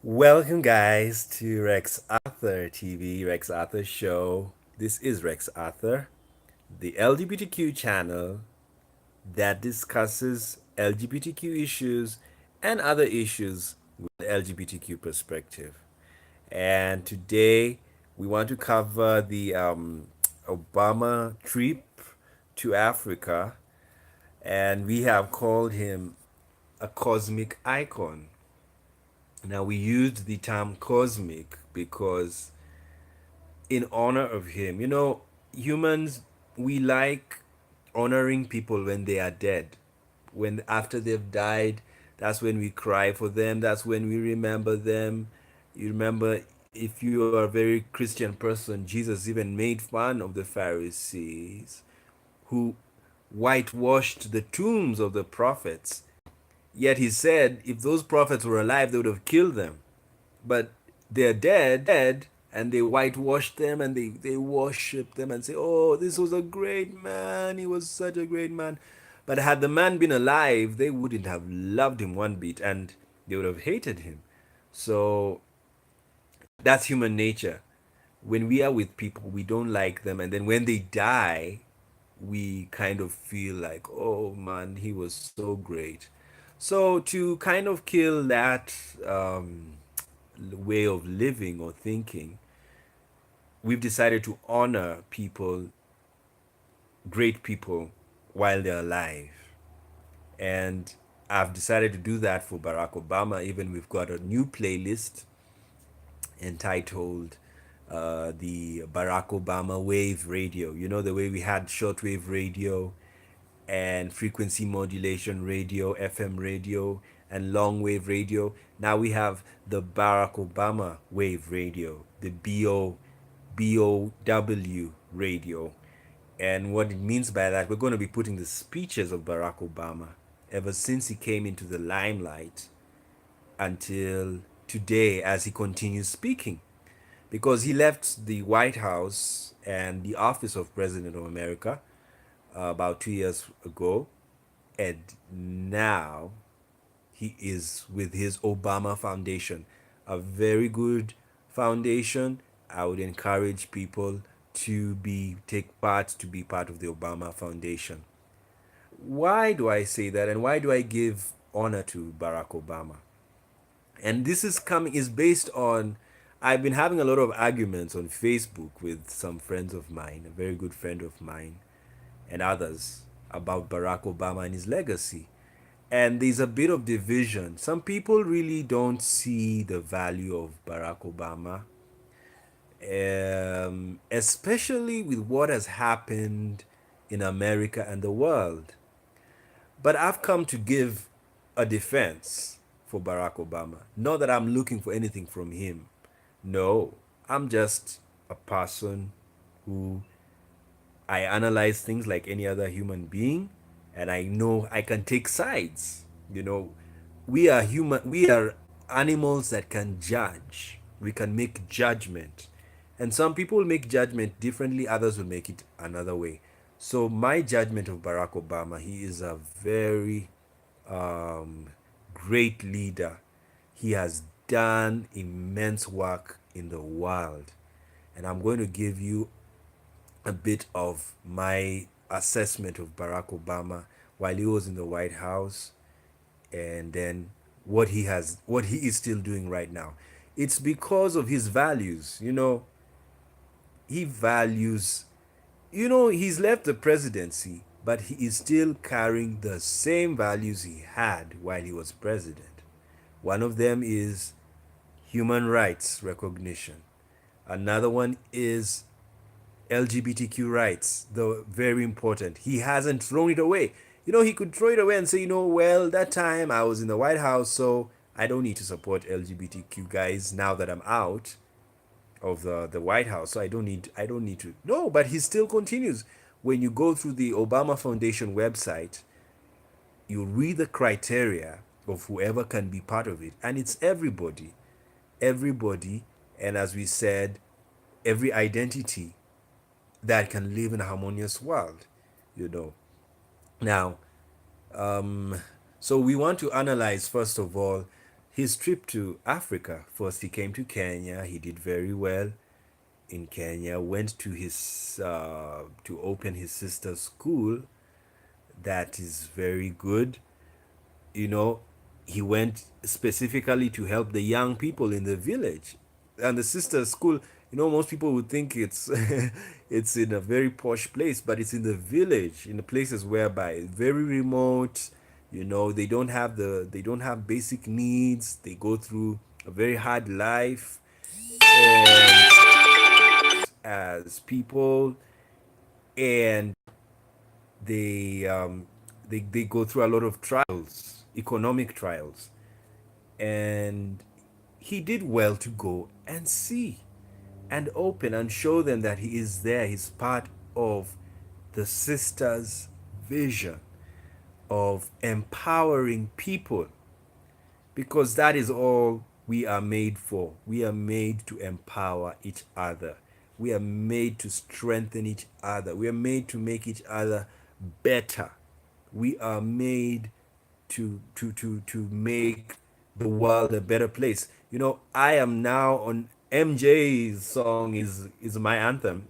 Welcome, guys, to Rex Arthur TV, Rex Arthur Show. This is Rex Arthur, the LGBTQ channel that discusses LGBTQ issues and other issues with the LGBTQ perspective. And today we want to cover the Obama trip to Africa, and we have called him a cosmic icon. Now, we used the term cosmic because, in honor of him, humans, we like honoring people when they are dead. When after they've died, that's when we cry for them, that's when we remember them. You remember, if you are a very Christian person, Jesus even made fun of the Pharisees who whitewashed the tombs of the prophets. Yet he said if those prophets were alive, they would have killed them. But they're dead, and they whitewash them, and they worship them and say, oh, this was a great man, he was such a great man. But had the man been alive, they wouldn't have loved him one bit, and they would have hated him. So that's human nature. When we are with people, we don't like them, and then when they die, we kind of feel like, oh man, he was so great. So to kind of kill that way of living or thinking, we've decided to honor people, great people, while they're alive. And I've decided to do that for Barack Obama. Even we've got a new playlist entitled the Barack Obama Wave Radio. You know, the way we had shortwave radio and frequency modulation radio, FM radio, and long wave radio. Now we have the Barack Obama Wave Radio, the BOW radio. And what it means by that, we're going to be putting the speeches of Barack Obama ever since he came into the limelight until today as he continues speaking. Because he left the White House and the office of President of America about 2 years ago, and now he is with his Obama Foundation, a very good foundation. I would encourage people to be part of the Obama Foundation. Why do I say that, and why do I give honor to Barack Obama? And this is based on, I've been having a lot of arguments on Facebook with some friends of mine, a very good friend of mine, and others, about Barack Obama and his legacy. And there's a bit of division. Some people really don't see the value of Barack Obama, especially with what has happened in America and the world. But I've come to give a defense for Barack Obama. Not that I'm looking for anything from him. No, I'm just a person who, I analyze things like any other human being, and I know I can take sides. You know, we are animals that can judge. We can make judgment. And some people make judgment differently, others will make it another way. So my judgment of Barack Obama, he is a very um, great leader. He has done immense work in the world. And I'm going to give you a bit of my assessment of Barack Obama while he was in the White House, and then what he is still doing right now. It's because of his values. He values, he's left the presidency, but he is still carrying the same values he had while he was president. One of them is human rights recognition. Another one is LGBTQ rights, though very important. He hasn't thrown it away. He could throw it away and say, well, that time I was in the White House, so I don't need to support LGBTQ guys now that I'm out of the White House. So I don't need to. No, but he still continues. When you go through the Obama Foundation website, you read the criteria of whoever can be part of it, and it's everybody. Everybody, and as we said, every identity that can live in a harmonious world, you know. Now, um, so we want to analyze, first of all, his trip to Africa. First, he came to Kenya. He did very well in Kenya. Went to his to open his sister's school. That is very good. You know, he went specifically to help the young people in the village. And the sister's school, you know, most people would think it's it's in a very posh place, but it's in the village, in the places whereby very remote. You know, they don't have basic needs. They go through a very hard life, and as people, and they they go through a lot of trials, economic trials, and he did well to go and see and open and show them that he is there. He's part of the sisters' vision of empowering people, because that is all we are made for. We are made to empower each other. We are made to strengthen each other. We are made to make each other better. We are made to make the world a better place. You know, I am now on MJ's song is my anthem.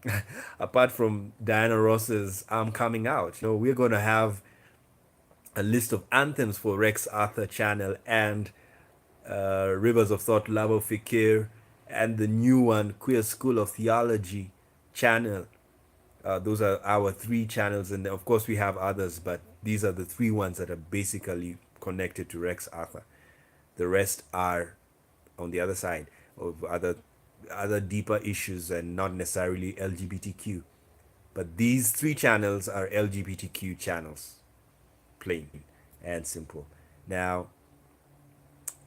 Apart from Diana Ross's I'm Coming Out. You know, we're gonna have a list of anthems for Rex Arthur channel and Rivers of Thought, Labo Fikir, and the new one, Queer School of Theology channel. Those are our three channels, and of course we have others, but these are the three ones that are basically connected to Rex Arthur. The rest are on the other side of other deeper issues and not necessarily LGBTQ. But these three channels are LGBTQ channels, plain and simple. Now,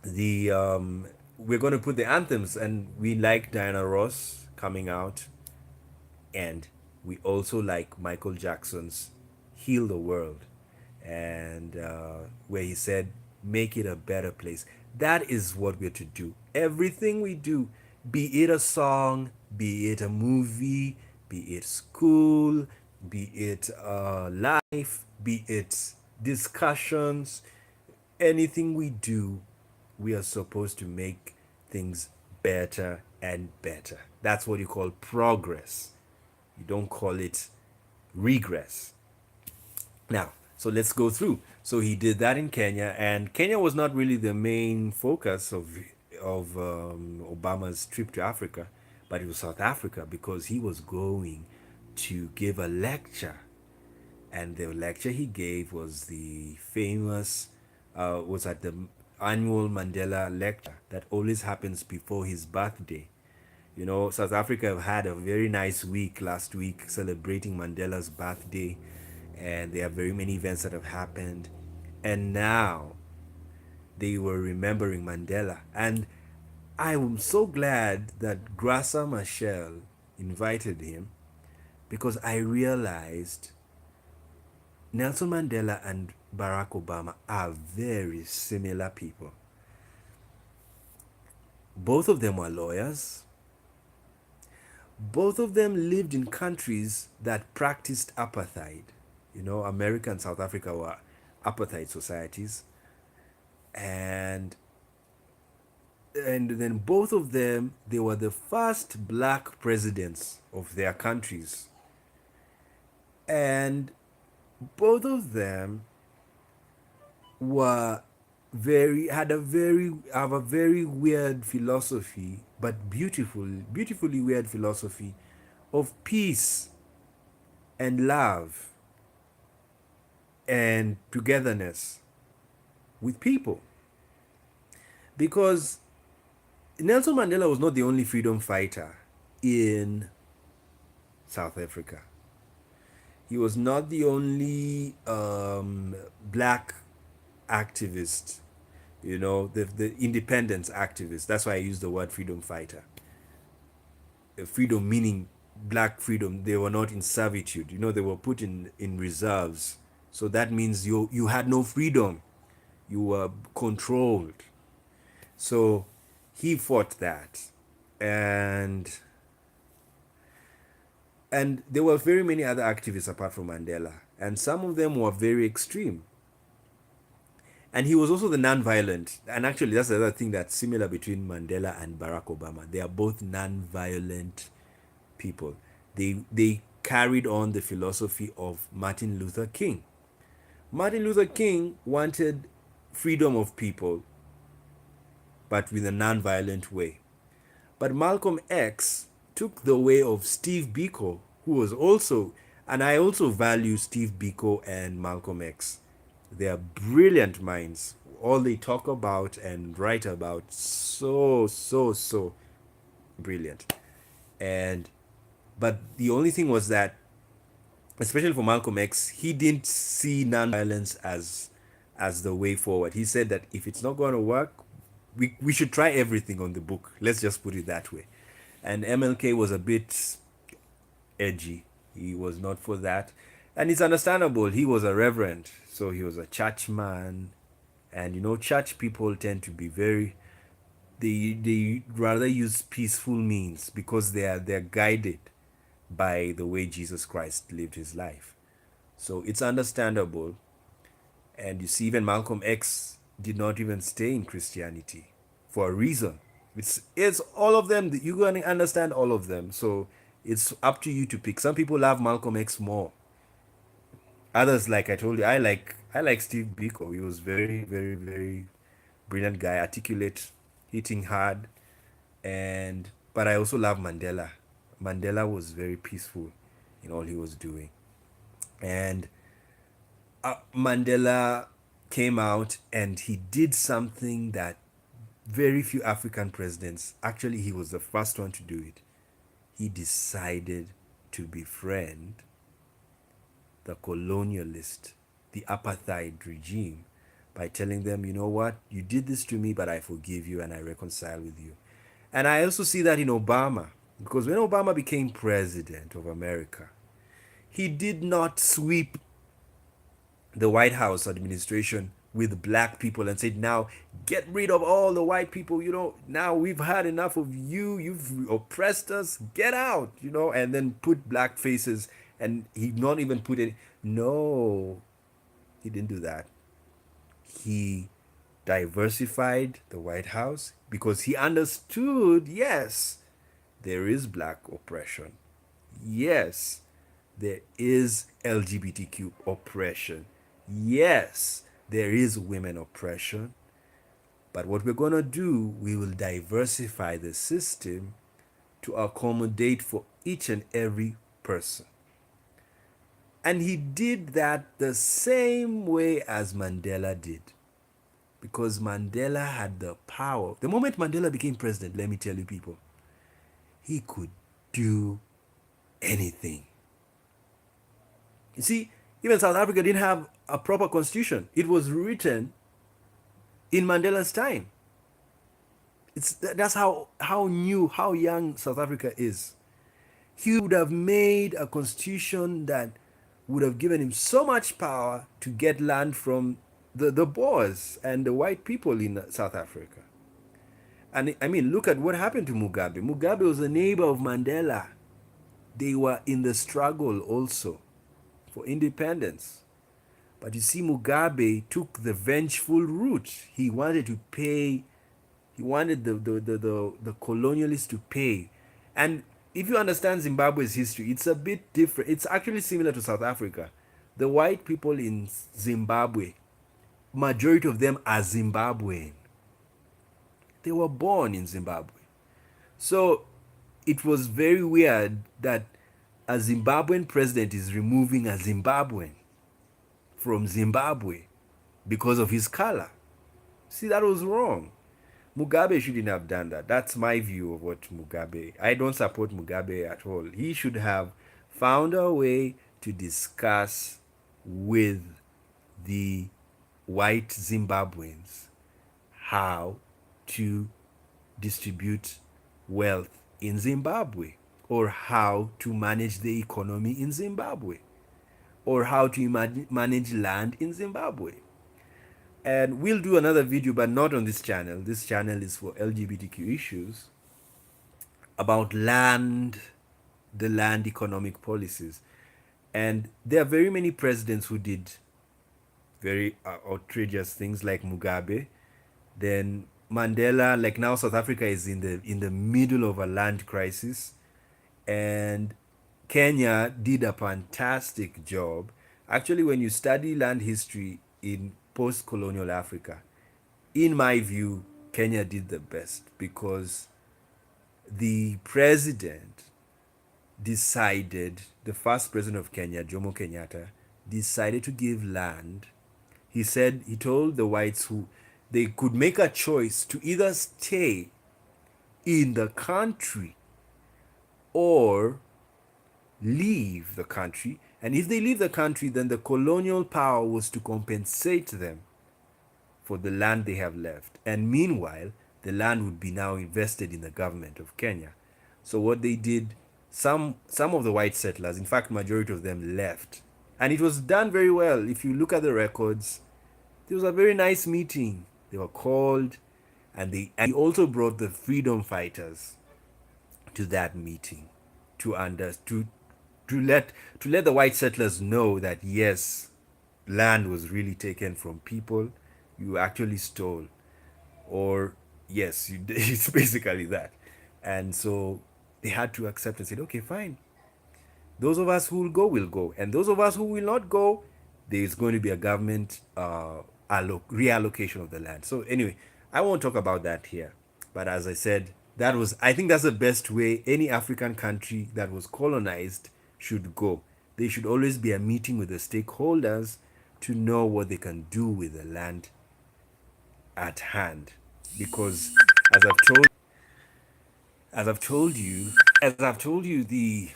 the we're going to put the anthems, and we like Diana Ross coming out, and we also like Michael Jackson's Heal the World, and where he said make it a better place. That is what we're to do. Everything we do, be it a song, be it a movie, be it school, be it life, be it discussions, anything we do, we are supposed to make things better and better. That's what you call progress. You don't call it regress. Now, so let's go through. So he did that in Kenya, and Kenya was not really the main focus of Obama's trip to Africa, but it was South Africa, because he was going to give a lecture, and the lecture he gave was the famous was at the annual Mandela lecture that always happens before his birthday. You know, South Africa have had a very nice week last week celebrating Mandela's birthday, and there are very many events that have happened. And now they were remembering Mandela. And I am so glad that Grasa Machel invited him, because I realized Nelson Mandela and Barack Obama are very similar people. Both of them were lawyers. Both of them lived in countries that practiced apartheid. You know, America and South Africa were apartheid societies. And then both of them, they were the first black presidents of their countries. And both of them were have a very weird philosophy, but beautifully weird philosophy of peace and love and togetherness with people. Because Nelson Mandela was not the only freedom fighter in South Africa. He was not the only black activist, you know, the independence activist. That's why I use the word freedom fighter. Freedom meaning black freedom. They were not in servitude. You know, they were put in reserves. So that means you had no freedom. You were controlled. So he fought that. And there were very many other activists apart from Mandela, and some of them were very extreme. And he was also the non-violent. And actually, that's the other thing that's similar between Mandela and Barack Obama. They are both non-violent people. They carried on the philosophy of Martin Luther King. Martin Luther King wanted freedom of people, but with a non-violent way. But Malcolm X took the way of Steve Biko, who was also, and I also value Steve Biko and Malcolm X. They are brilliant minds. All they talk about and write about, so brilliant. And but the only thing was that, especially for Malcolm X, he didn't see non-violence as the way forward. He said that if it's not going to work, we should try everything on the book. Let's just put it that way. And MLK was a bit edgy. He was not for that. And it's understandable. He was a reverend, so he was a church man. And church people tend to be very, they rather use peaceful means because they're guided by the way Jesus Christ lived his life. So it's understandable. And you see, even Malcolm X did not even stay in Christianity for a reason. It's all of them. You're going to understand all of them. So it's up to you to pick. Some people love Malcolm X more. Others, like I told you, I like Steve Biko. He was very, very, very brilliant guy, articulate, hitting hard, and but I also love Mandela. Mandela was very peaceful in all he was doing, and Mandela came out and he did something that very few African presidents, actually, he was the first one to do it. He decided to befriend the colonialist, the apartheid regime, by telling them, you know what, you did this to me, but I forgive you and I reconcile with you. And I also see that in Obama, because when Obama became president of America, he did not sweep the White House administration with black people and said, now get rid of all the white people, now we've had enough of you, you've oppressed us, get out, and then put black faces, and he not even put it. No, he didn't do that. He diversified the White House because he understood, yes, there is black oppression. Yes, there is LGBTQ oppression. Yes, there is women oppression. But what we're going to do, we will diversify the system to accommodate for each and every person. And he did that the same way as Mandela did. Because Mandela had the power. The moment Mandela became president, let me tell you people, he could do anything. You see, even South Africa didn't have a proper constitution. It was written in Mandela's time. That's how new, how young South Africa is. He would have made a constitution that would have given him so much power to get land from the Boers and the white people in South Africa. And I mean, look at what happened to Mugabe. Mugabe was a neighbor of Mandela. They were in the struggle also for independence. But you see, Mugabe took the vengeful route. He wanted to pay, he wanted the colonialists to pay. And if you understand Zimbabwe's history, it's a bit different. It's actually similar to South Africa. The white people in Zimbabwe, majority of them are Zimbabwean. They were born in Zimbabwe. So it was very weird that a Zimbabwean president is removing a Zimbabwean from Zimbabwe because of his color. See, that was wrong. Mugabe shouldn't have done that. That's my view of what Mugabe. I don't support Mugabe at all. He should have found a way to discuss with the white Zimbabweans how to distribute wealth in Zimbabwe, or how to manage the economy in Zimbabwe, or how to manage land in Zimbabwe. And we'll do another video, but not on this channel. This channel is for LGBTQ issues, about land, the land economic policies. And there are very many presidents who did very outrageous things like Mugabe. Then Mandela, like now South Africa is in the middle of a land crisis, and Kenya did a fantastic job. Actually, when you study land history in post-colonial Africa, in my view, Kenya did the best because the president decided, the first president of Kenya, Jomo Kenyatta, decided to give land. He said, he told the whites who they could make a choice to either stay in the country or leave the country. And if they leave the country, then the colonial power was to compensate them for the land they have left. And meanwhile, the land would be now invested in the government of Kenya. So what they did, some of the white settlers, in fact, majority of them left. And it was done very well. If you look at the records, it was a very nice meeting. They were called, and he also brought the freedom fighters to that meeting to under to let the white settlers know that yes, land was really taken from people. You actually stole, or yes, you, it's basically that. And so they had to accept and said, okay, fine. Those of us who will go, and those of us who will not go, there is going to be a government reallocation of the land. So anyway, I won't talk about that here. But as I said, that was, I think that's the best way any African country that was colonized should go. There should always be a meeting with the stakeholders to know what they can do with the land at hand. Because as I've told as I've told you, the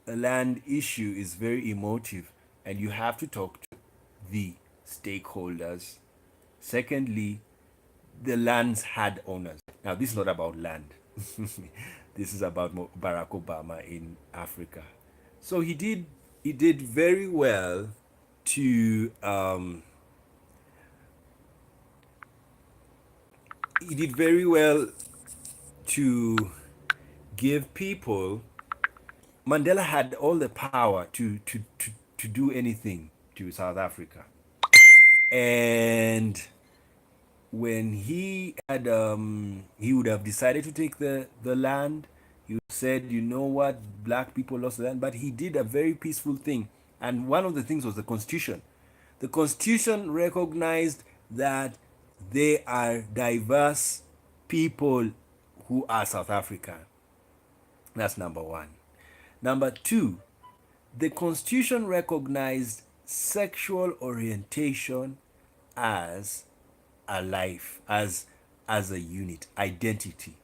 land issue is very emotive, and you have to talk to the stakeholders. Secondly, the lands had owners. Now, this is not about land. This is about Barack Obama in Africa. So he did very well to he did very well to give people. Mandela had all the power to do anything to South Africa. And when he had he would have decided to take the land, he said, you know what, black people lost the land, but he did a very peaceful thing. And one of the things was the constitution. The constitution recognized that they are diverse people who are South African. That's number one. Number two, the constitution recognized sexual orientation as a life, as a unit, identity,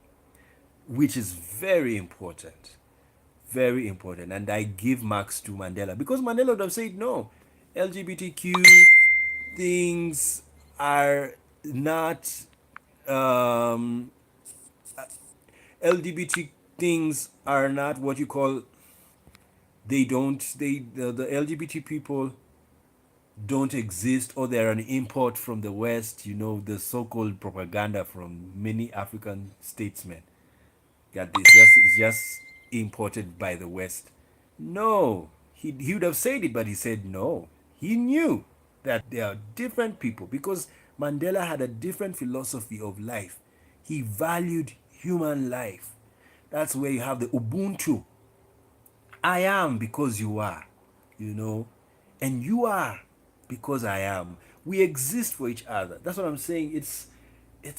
which is very important. Very important. And I give marks to Mandela because Mandela would have said no. LGBTQ things are not um, LGBT things are not what you call, they don't the LGBT people don't exist, or they're an import from the West, you know, the so-called propaganda from many African statesmen that it's just imported by the West. No, he would have said it, but he said no. He knew that there are different people because Mandela had a different philosophy of life. He valued human life. That's where you have the Ubuntu. I am because you are, you know, and you are because I am. We exist for each other. That's what I'm saying. It's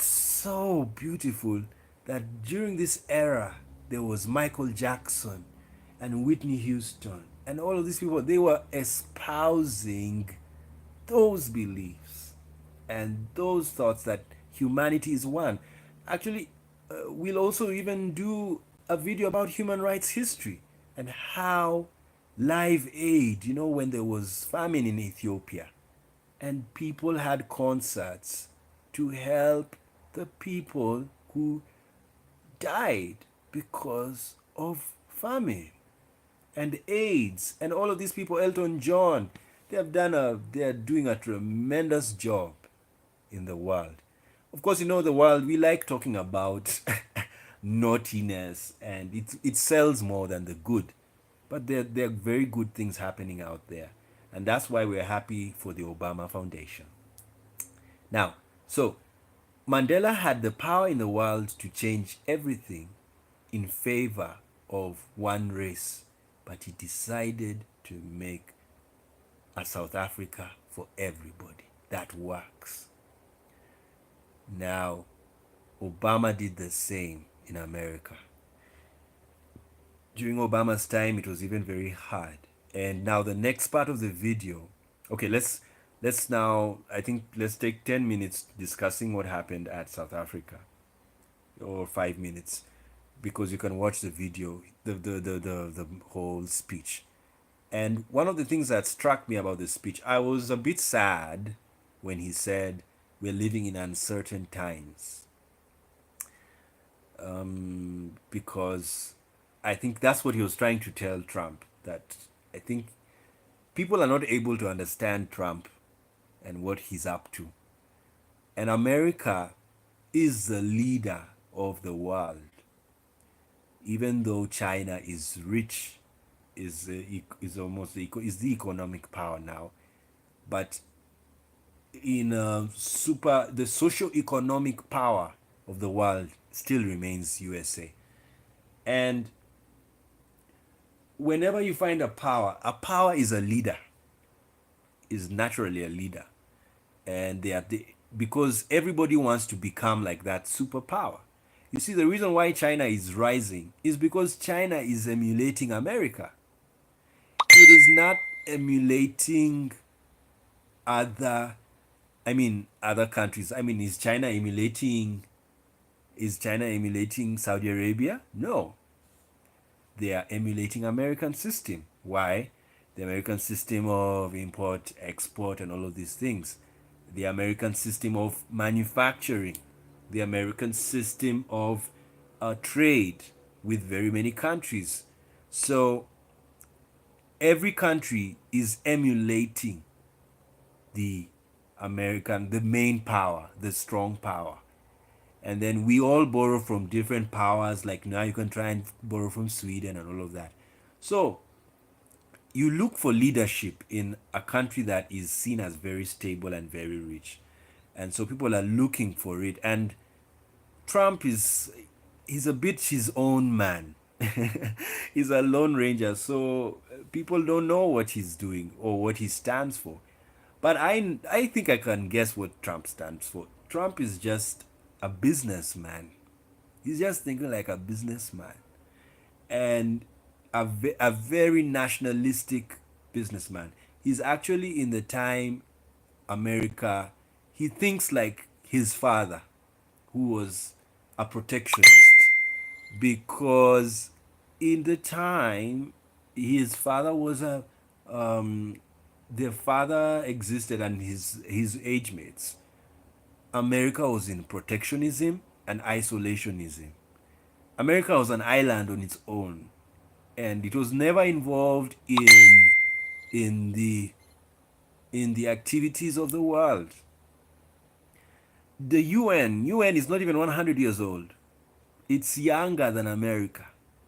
so beautiful that during this era there was Michael Jackson and Whitney Houston and all of these people. They were espousing those beliefs and those thoughts that humanity is one. Actually, we'll also even do a video about human rights history and how Live Aid, you know, when there was famine in Ethiopia and people had concerts to help the people who died because of famine and AIDS and all of these people. Elton John, they are doing a tremendous job in the world. Of course, you know, the world, we like talking about naughtiness, and it sells more than the good. But there are very good things happening out there. And that's why we're happy for the Obama Foundation. Now, so Mandela had the power in the world to change everything in favor of one race, but he decided to make a South Africa for everybody. That works. Now, Obama did the same in America. During Obama's time, it was even very hard. And now the next part of the video, okay, let's now, I think let's take 10 minutes discussing what happened at South Africa, or 5 minutes, because you can watch the video, the whole speech. And one of the things that struck me about the speech, I was a bit sad when he said, we're living in uncertain times. Because I think that's what he was trying to tell Trump, that I think people are not able to understand Trump and what he's up to. And America is the leader of the world, even though China is rich, is almost is the economic power now, but in the socio-economic power of the world still remains USA. And whenever you find a power is a leader, is naturally a leader, and because everybody wants to become like that superpower. You see, the reason why China is rising is because China is emulating America. It is not emulating other countries. I mean, is China emulating Saudi Arabia? No. They are emulating American system. Why? The American system of import, export, and all of these things. The American system of manufacturing. The American system of trade with very many countries. So every country is emulating the main power, the strong power. And then we all borrow from different powers, like now you can try and borrow from Sweden and all of that. So you look for leadership in a country that is seen as very stable and very rich. And so people are looking for it. And Trump he's a bit his own man. He's a lone ranger. So people don't know what he's doing or what he stands for. But I think I can guess what Trump stands for. Trump is just a businessman. He's just thinking like a businessman. And a very nationalistic businessman. He's actually in the time America, he thinks like his father, who was a protectionist. Because in the time, his father was their father existed and his age mates. America was in protectionism and isolationism. America was an island on its own, and it was never involved in the activities of the world. The UN is not even 100 years old. It's younger than America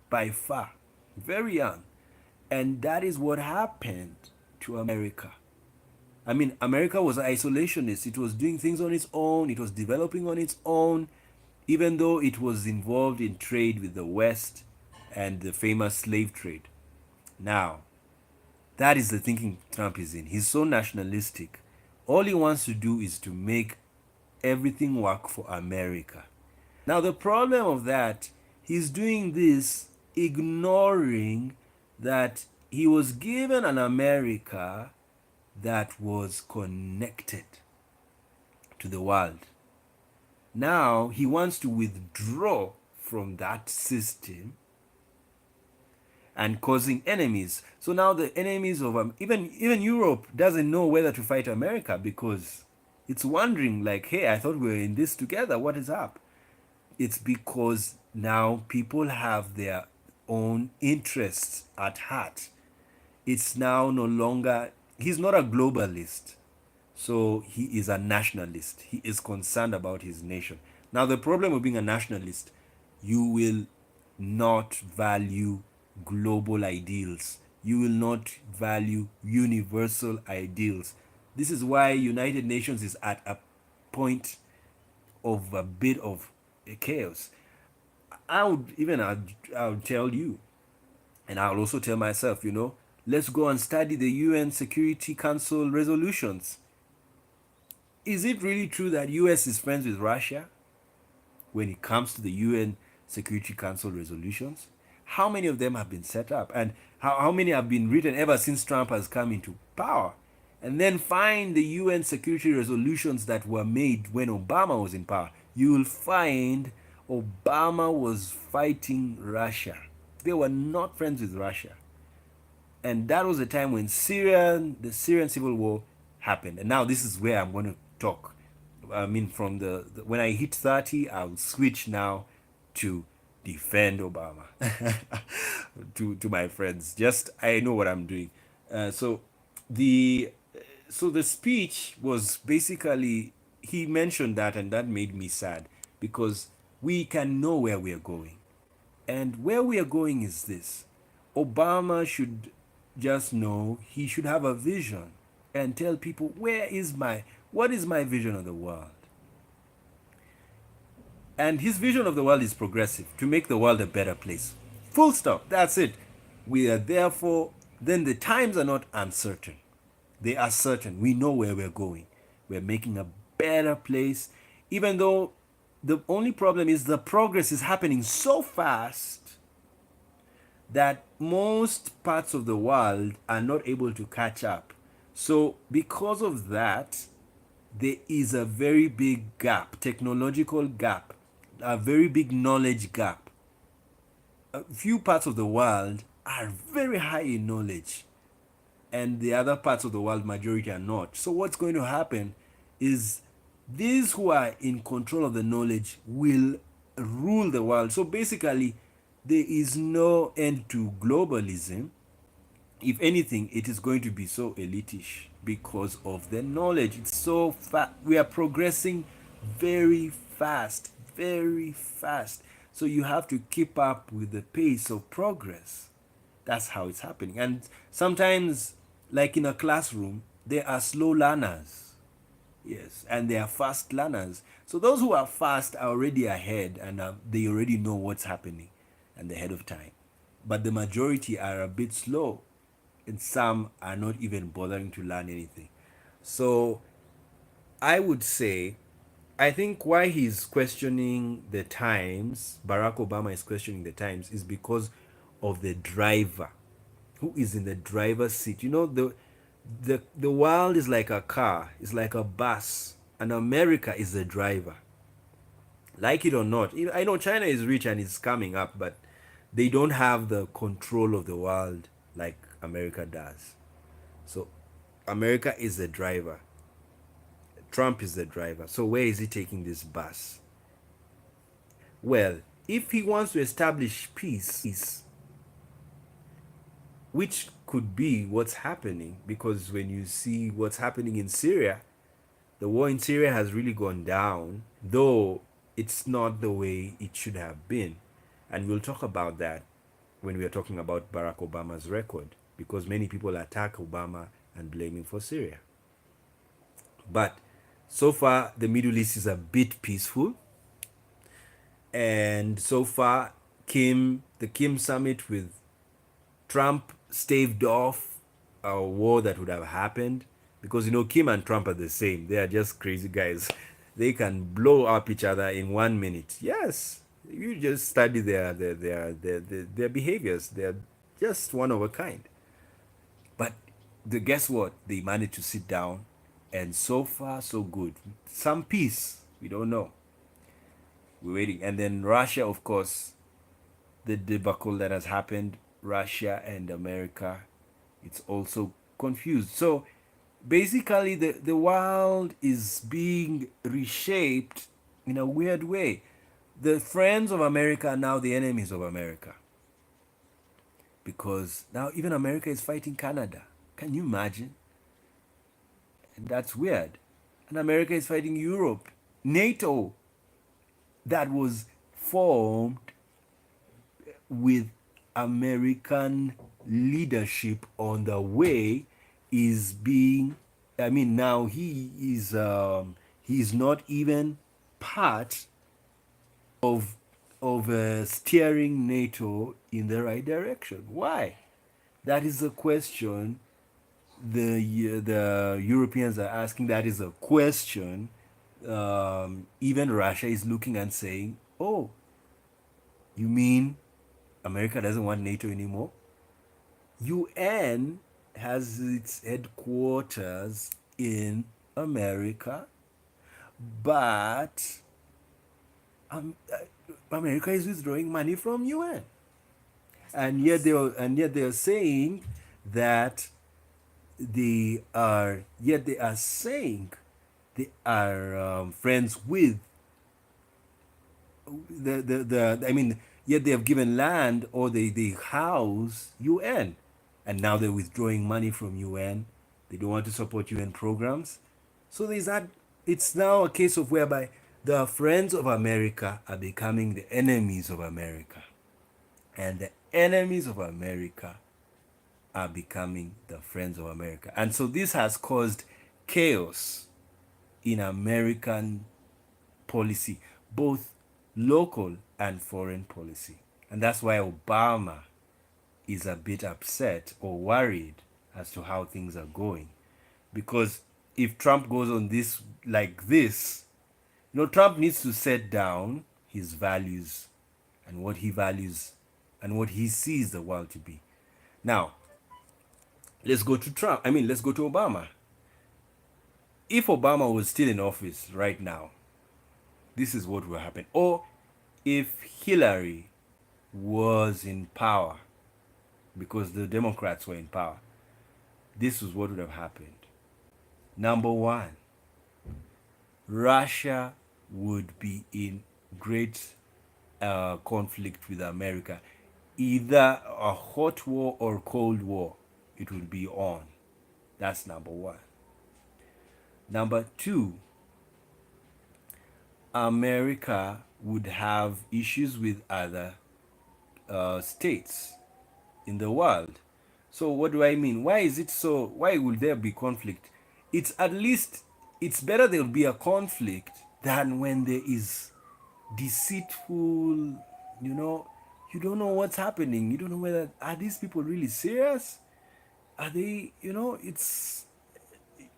by far, very young. And that is what happened to America. I mean, America was isolationist. It was doing things on its own. It was developing on its own, even though it was involved in trade with the West and the famous slave trade. Now, that is the thinking Trump is in. He's so nationalistic. All he wants to do is to make everything work for America. Now, the problem of that, he's doing this ignoring that he was given an America that was connected to the world. Now he wants to withdraw from that system and causing enemies. So now the enemies of even Europe doesn't know whether to fight America, because it's wondering like, hey, I thought we were in this together. What is up? It's because now people have their own interests at heart. It's now no longer, he's not a globalist. So he is a nationalist. He is concerned about his nation. Now the problem of being a nationalist, you will not value global ideals you will not value universal ideals. This is why United Nations is at a point of a bit of a chaos. I'll tell you, and I'll also tell myself, let's go and study the UN Security Council resolutions. Is it really true that US is friends with Russia when it comes to the UN Security Council resolutions? How many of them have been set up, and how many have been written ever since Trump has come into power? And then find the UN security resolutions that were made when Obama was in power. You will find Obama was fighting Russia. They were not friends with Russia. And that was the time when the Syrian civil war happened. And now this is where I'm going to talk. I mean, from when I hit 30, I'll switch now to defend Obama to my friends. Just I know what I'm doing. So the speech was basically, he mentioned that, and that made me sad because we can know where we are going. And where we are going is this: Obama should just know, he should have a vision and tell people, what is my vision of the world? And his vision of the world is progressive, to make the world a better place. Full stop. That's it. We are therefore, then the times are not uncertain. They are certain. We know where we're going. We're making a better place, even though the only problem is the progress is happening so fast that most parts of the world are not able to catch up. So because of that, there is a very big gap, technological gap, a very big knowledge gap. A few parts of the world are very high in knowledge, and the other parts of the world, majority, are not. So what's going to happen is these who are in control of the knowledge will rule the world. So basically, there is no end to globalism. If anything, it is going to be so elitish because of the knowledge. It's so fast. We are progressing very fast, very fast. So you have to keep up with the pace of progress. That's how it's happening. And sometimes, like in a classroom, there are slow learners. Yes, and they are fast learners. So those who are fast are already ahead, and they already know what's happening and ahead of time. But the majority are a bit slow, and some are not even bothering to learn anything. So I would say, I think why he's questioning the times, Barack Obama is questioning the times, is because of the driver who is in the driver's seat. The world is like a car, it's like a bus, and America is the driver. Like it or not, I know China is rich and it's coming up, but they don't have the control of the world like America does. So America is the driver. Trump is the driver. So where is he taking this bus? Well, if he wants to establish peace, which could be what's happening, because when you see what's happening in Syria, the war in Syria has really gone down, though it's not the way it should have been. And we'll talk about that when we are talking about Barack Obama's record, because many people attack Obama and blame him for Syria. But so far, the Middle East is a bit peaceful. And so far, the Kim summit with Trump staved off a war that would have happened, because Kim and Trump are the same. They are just crazy guys. They can blow up each other in 1 minute. Yes, you just study their behaviors. They're just one of a kind. But guess what? They managed to sit down, and so far so good. Some peace. We don't know. We're waiting. And then Russia, of course, the debacle that has happened, Russia and America, it's also confused. So basically, the world is being reshaped in a weird way. The friends of America are now the enemies of America, because now even America is fighting Canada. Can you imagine? And that's weird. And America is fighting Europe. NATO, that was formed with American leadership on the way is being, I mean, now he's not even part of steering NATO in the right direction. Why? That is a question the Europeans are asking. That is a question even Russia is looking and saying, "Oh, you mean America doesn't want NATO anymore?" UN has its headquarters in America, but America is withdrawing money from UN, and yet they are saying that they are saying they are friends with the I mean, yet they have given land, or they house UN, and now they're withdrawing money from UN. They don't want to support UN programs. So there's that. It's now a case of whereby the friends of America are becoming the enemies of America, and the enemies of America are becoming the friends of America. And so this has caused chaos in American policy, both local and foreign policy. And that's why Obama is a bit upset or worried as to how things are going. Because if Trump goes on this like this, Trump needs to set down his values and what he values and what he sees the world to be. Now, let's go to Trump. Let's go to Obama. If Obama was still in office right now, this is what will happen. Or if Hillary was in power, because the Democrats were in power, this is what would have happened. Number one, Russia would be in great conflict with America. Either a hot war or cold war, it would be on. That's number one. Number two, America would have issues with other states in the world. So what do I mean? Why is it so? Why will there be conflict? It's at least, it's better there will be a conflict than when there is deceitful, you don't know what's happening. You don't know whether, are these people really serious? Are they, it's,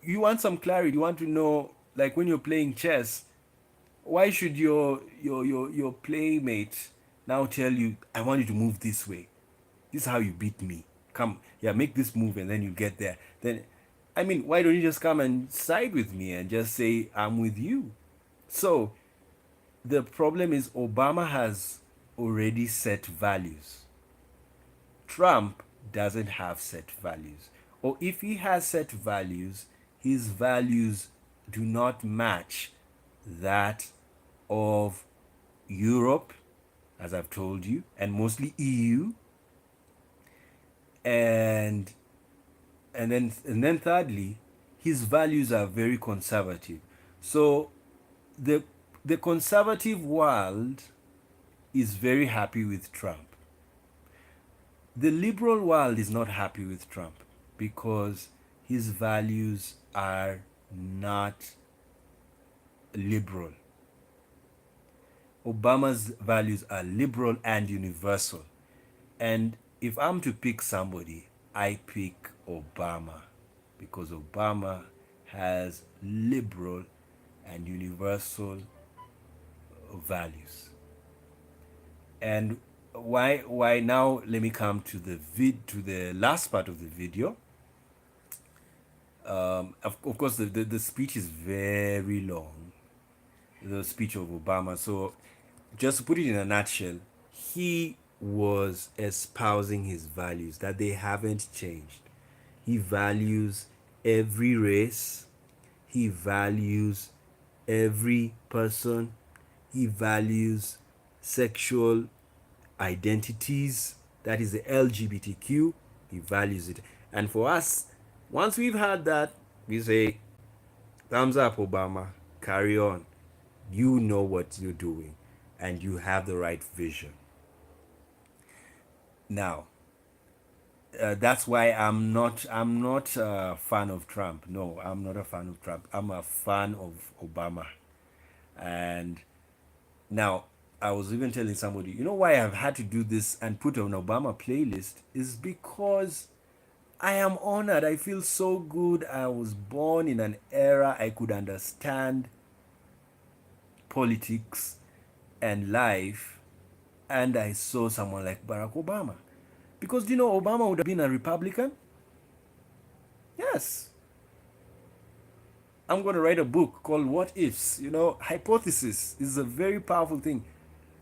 you want some clarity. You want to know, like when you're playing chess, why should your playmate now tell you, I want you to move this way? This is how you beat me. Come, yeah, make this move and then you get there. Then, why don't you just come and side with me and just say, I'm with you? So, the problem is Obama has already set values. Trump doesn't have set values. Or if he has set values, his values do not match that of Europe, as I've told you, and mostly EU, and then thirdly, his values are very conservative. So the conservative world is very happy with Trump. The liberal world is not happy with Trump because his values are not liberal. Obama's values are liberal and universal. And if I'm to pick somebody, I pick Obama because Obama has liberal and universal values. And why now? Let me come to the last part of the video. Of course, the speech is very long, the speech of Obama. So just to put it in a nutshell, he was espousing his values, that they haven't changed. He values every race. He values every person. He values sexual identities, that is the LGBTQ. He values it. And for us, once we've had that, we say, thumbs up, Obama, carry on. You know what you're doing and you have the right vision. Now, that's why I'm not a fan of Trump. No, I'm not a fan of Trump. I'm a fan of Obama. And now, I was even telling somebody, you know why I've had to do this and put an Obama playlist is because I am honored. I feel so good. I was born in an era I could understand politics and life, and I saw someone like Barack Obama. Because do you know Obama would have been a Republican? Yes. I'm going to write a book called What Ifs. Hypothesis is a very powerful thing.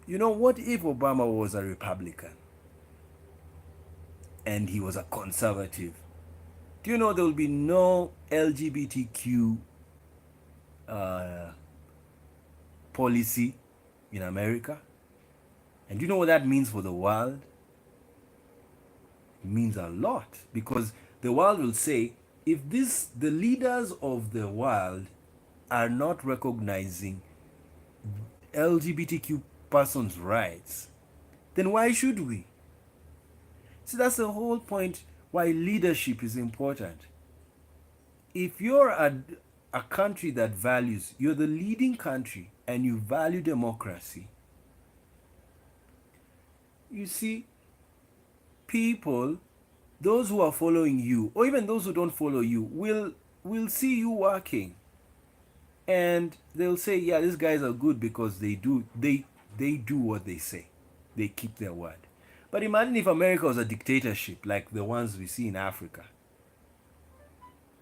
What if Obama was a Republican and he was a conservative? Do you know there will be no LGBTQ uh, policy in America? And do you know what that means for the world? It means a lot, because the world will say, if the leaders of the world are not recognizing LGBTQ persons' rights, then why should we? See, that's the whole point why leadership is important. If you're a country that values, you're the leading country and you value democracy, you see, people, those who are following you, or even those who don't follow you, will see you working, and they'll say, yeah, these guys are good because they do what they say. They keep their word. But imagine if America was a dictatorship like the ones we see in Africa.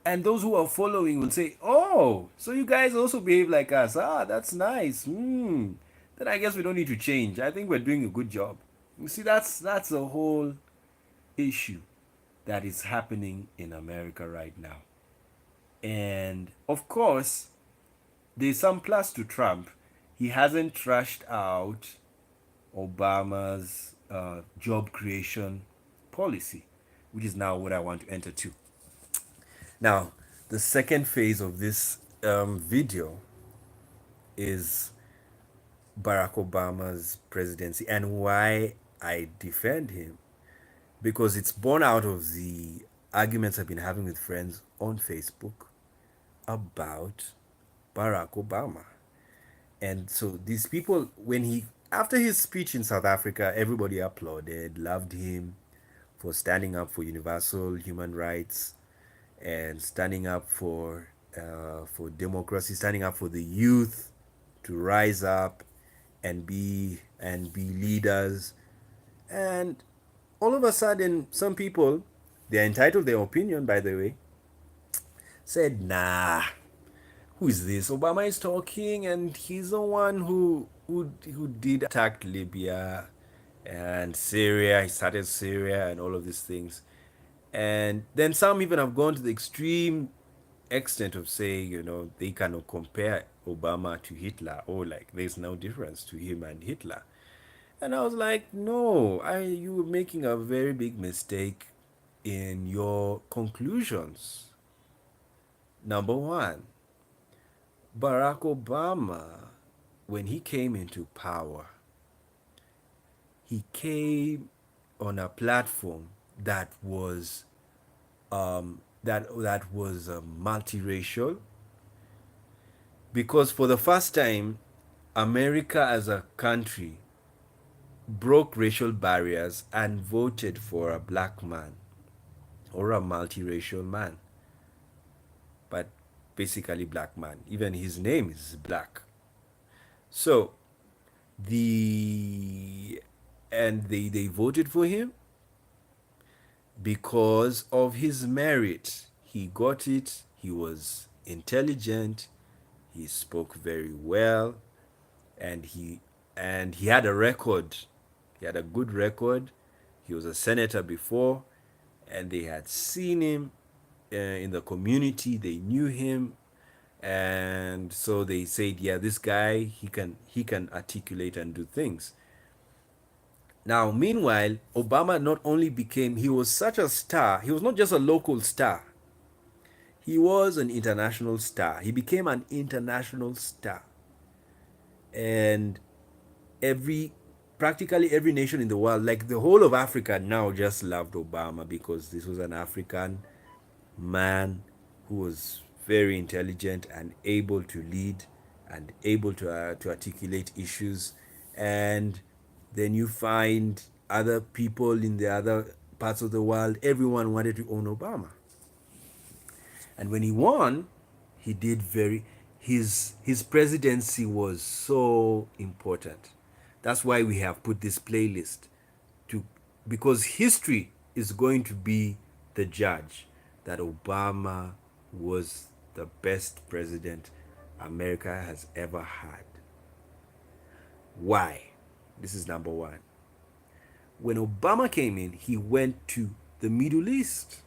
And those who are following will say, oh, so you guys also behave like us. Ah, that's nice. Then I guess we don't need to change. I think we're doing a good job. You see, that's a whole issue that is happening in America right now. And of course, there's some plus to Trump. He hasn't trashed out Obama's job creation policy, which is now what I want to enter to. Now, the second phase of this video is Barack Obama's presidency and why I defend him, because it's born out of the arguments I've been having with friends on Facebook about Barack Obama. And so these people, after his speech in South Africa, everybody applauded, loved him for standing up for universal human rights and standing up for democracy, standing up for the youth to rise up and be leaders. And all of a sudden, some people, they're entitled their opinion, by the way, said, nah, who is this? Obama is talking, and he's the one who did attack Libya and Syria. He started Syria and all of these things. And then some even have gone to the extreme extent of saying, they cannot compare Obama to Hitler, or like there's no difference to him and Hitler. And I was like, no, you were making a very big mistake in your conclusions. Number one, Barack Obama, when he came into power, he came on a platform that was multiracial, because for the first time, America as a country broke racial barriers and voted for a black man or a multiracial man, but basically black man. Even his name is black. So they voted for him because of his merit. He got it. He was intelligent. He spoke very well, and he had a record. He had a good record. He was a senator before, and they had seen him in the community. They knew him, and so they said, yeah, this guy, he can articulate and do things. Now, meanwhile, Obama not only he was such a star. He was not just a local star. He was an international star. He became an international star. And every practically every nation in the world, like the whole of Africa now just loved Obama because this was an African man who was very intelligent and able to lead and able to articulate issues. And then you find other people in the other parts of the world, everyone wanted to own Obama. And when he won, he did very his presidency was so important. That's why we have put this playlist to, because history is going to be the judge that Obama was the best president America has ever had. Why? This is number one. When Obama came in, he went to the Middle East.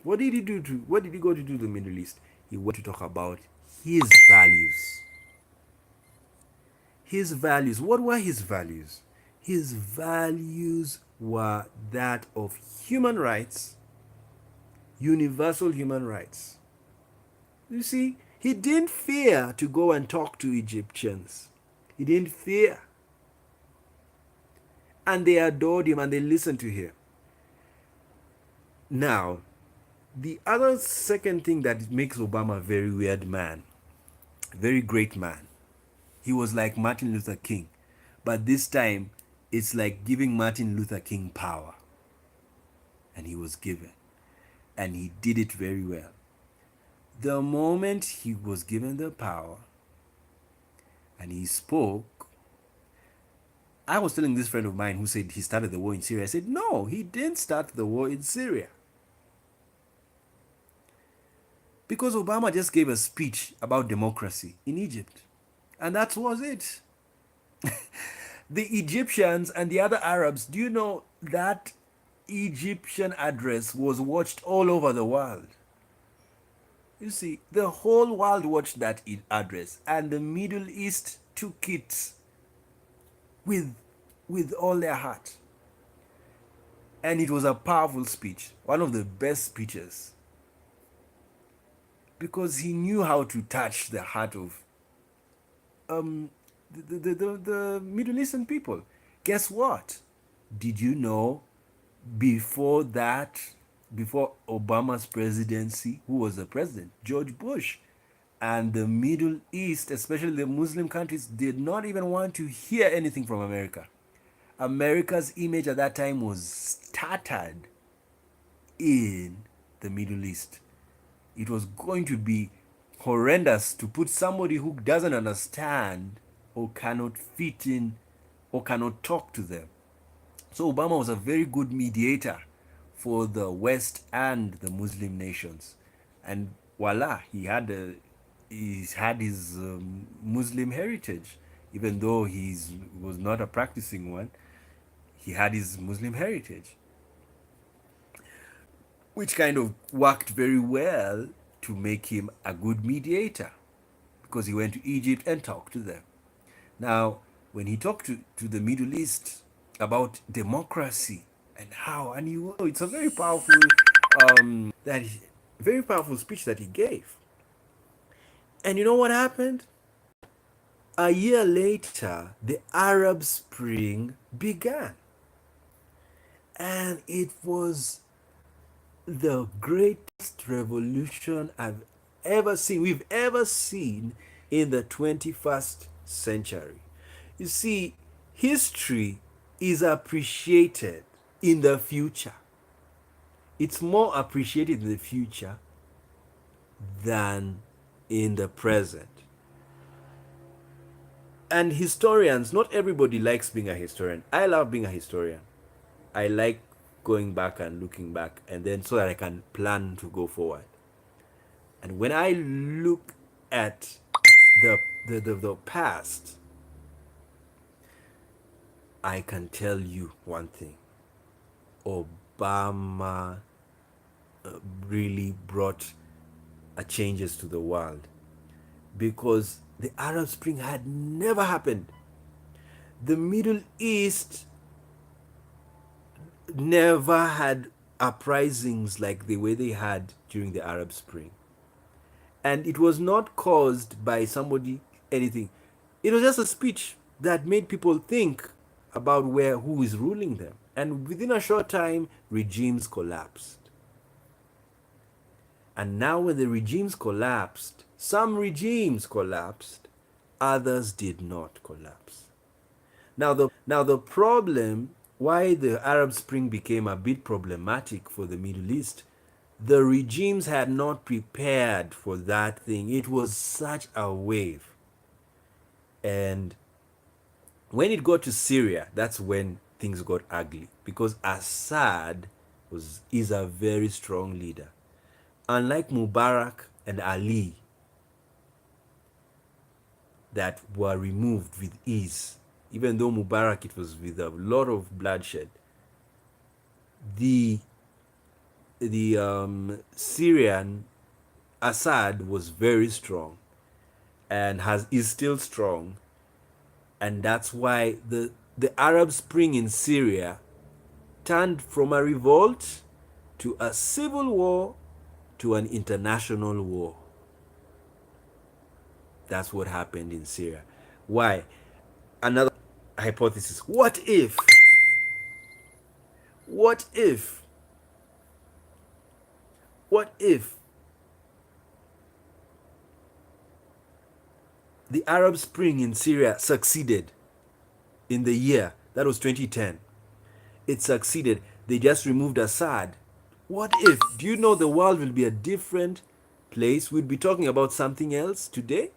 What did he do to what did he go to do to the Middle East? He went to talk about his values. His values. What were his values? His values were that of human rights, universal human rights. You see, he didn't fear to go and talk to Egyptians. He didn't fear. And they adored him and they listened to him. Now, the other second thing that makes Obama a very weird man, very great man, he was like Martin Luther King. But this time, it's like giving Martin Luther King power. And he was given. And he did it very well. The moment he was given the power and he spoke, I was telling this friend of mine who said he started the war in Syria. I said, no, he didn't start the war in Syria. Because Obama just gave a speech about democracy in Egypt. And that was it. The Egyptians and the other Arabs, do you know that Egyptian address was watched all over the world? You see, the whole world watched that address, and the Middle East took it with all their heart. And it was a powerful speech, one of the best speeches, because he knew how to touch the heart of the Middle Eastern people. Guess what? Did you know before that, before Obama's presidency, who was the president? George Bush. And the Middle East, especially the Muslim countries, did not even want to hear anything from America. America's image at that time was started in the Middle East. It was going to be horrendous to put somebody who doesn't understand or cannot fit in or cannot talk to them. So Obama was a very good mediator for the West and the Muslim nations. And voila, he had his Muslim heritage. Even though he was not a practicing one, he had his Muslim heritage, which kind of worked very well to make him a good mediator, because he went to Egypt and talked to them. Now, when he talked to the Middle East about democracy and how, and it's a very powerful very powerful speech that he gave. And you know what happened? A year later, the Arab Spring began. And it was the greatest revolution we've ever seen in the 21st century. You see, history is appreciated in the future. It's more appreciated in the future than in the present. And historians, not everybody likes being a historian. I love being a historian. I like going back and looking back, and then so that I can plan to go forward. And when I look at the past, I can tell you one thing. Obama really brought changes to the world, because the Arab Spring had never happened. The Middle East never had uprisings like the way they had during the Arab Spring. And it was not caused by somebody anything. It was just a speech that made people think about who is ruling them. And within a short time, regimes collapsed. And now, when the regimes collapsed, some regimes collapsed, others did not collapse. Now the problem why the Arab Spring became a bit problematic for the Middle East, the regimes had not prepared for that thing. It was such a wave. And when it got to Syria, that's when things got ugly, because Assad is a very strong leader. Unlike Mubarak and Ali, that were removed with ease, even though Mubarak, it was with a lot of bloodshed, the Syrian Assad was very strong and is still strong, and that's why the Arab Spring in Syria turned from a revolt to a civil war to an international war. That's what happened in Syria. Why? Another hypothesis. What if what if the Arab Spring in Syria succeeded in the year that was 2010? It succeeded. They just removed Assad. What if? Do you know the world will be a different place? We'd be talking about something else today.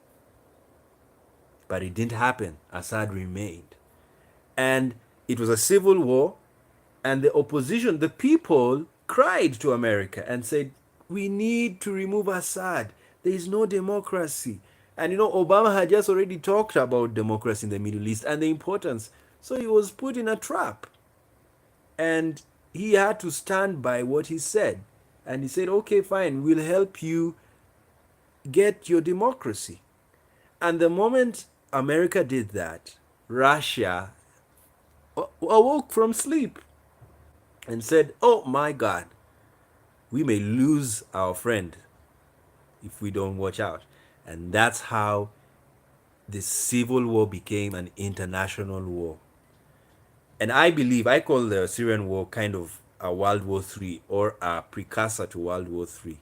But it didn't happen. Assad remained. And it was a civil war, and the opposition, the people, cried to America and said, we need to remove Assad. There is no democracy. And Obama had just already talked about democracy in the Middle East and the importance. So he was put in a trap. And he had to stand by what he said. And he said, okay, fine, we'll help you get your democracy. And the moment America did that, Russia awoke from sleep and said, oh my God, we may lose our friend if we don't watch out. And that's how the civil war became an international war. And I call the Syrian war kind of a World War III, or a precursor to World War III.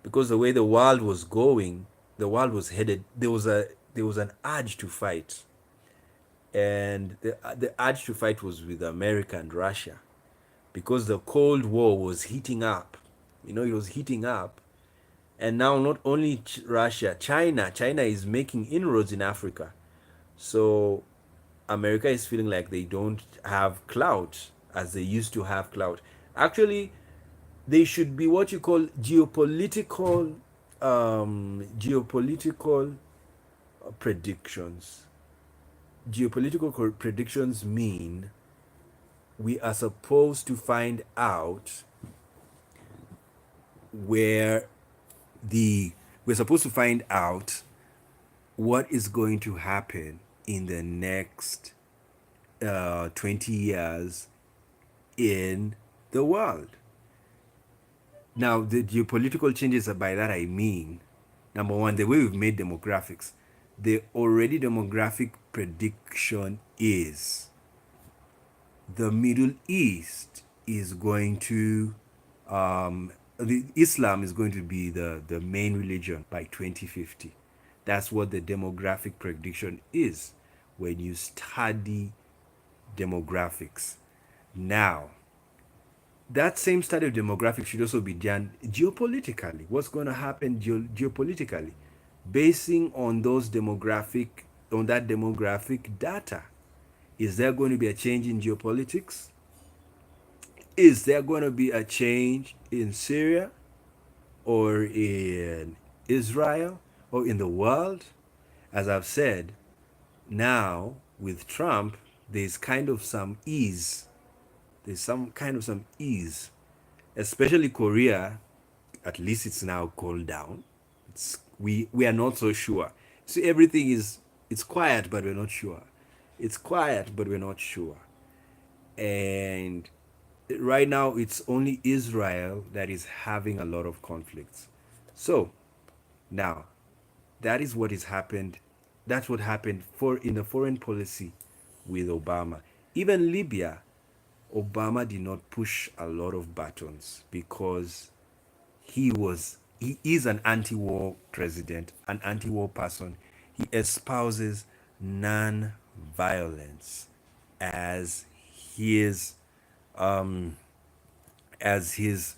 Because the way the world was going, the world was headed, there was an urge to fight. And the urge to fight was with America and Russia, because the Cold War was heating up. It was heating up. And now not only Russia, China is making inroads in Africa. So America is feeling like they don't have clout as they used to have clout. Actually, they should be what you call geopolitical predictions. Geopolitical predictions mean we are supposed to find out we're supposed to find out what is going to happen in the next 20 years in the world. Now, the geopolitical changes, by that I mean, number one, the way we've made demographics. The already demographic prediction is the Middle East is going to, Islam is going to be the main religion by 2050. That's what the demographic prediction is when you study demographics. Now, that same study of demographics should also be done geopolitically. What's going to happen geopolitically, basing on that demographic data? Is there going to be a change in geopolitics? Is there going to be a change in Syria, or in Israel, or in the world? As I've said, now with Trump, there's kind of some ease. There's some ease, especially Korea. At least it's now cooled down. We are not so sure. So everything it's quiet, but we're not sure. It's quiet, but we're not sure. And right now, it's only Israel that is having a lot of conflicts. So now, that is what has happened That's what happened for in the foreign policy with Obama. Even Libya, Obama did not push a lot of buttons because he is an anti-war president, an anti-war person. He espouses non-violence as his um as his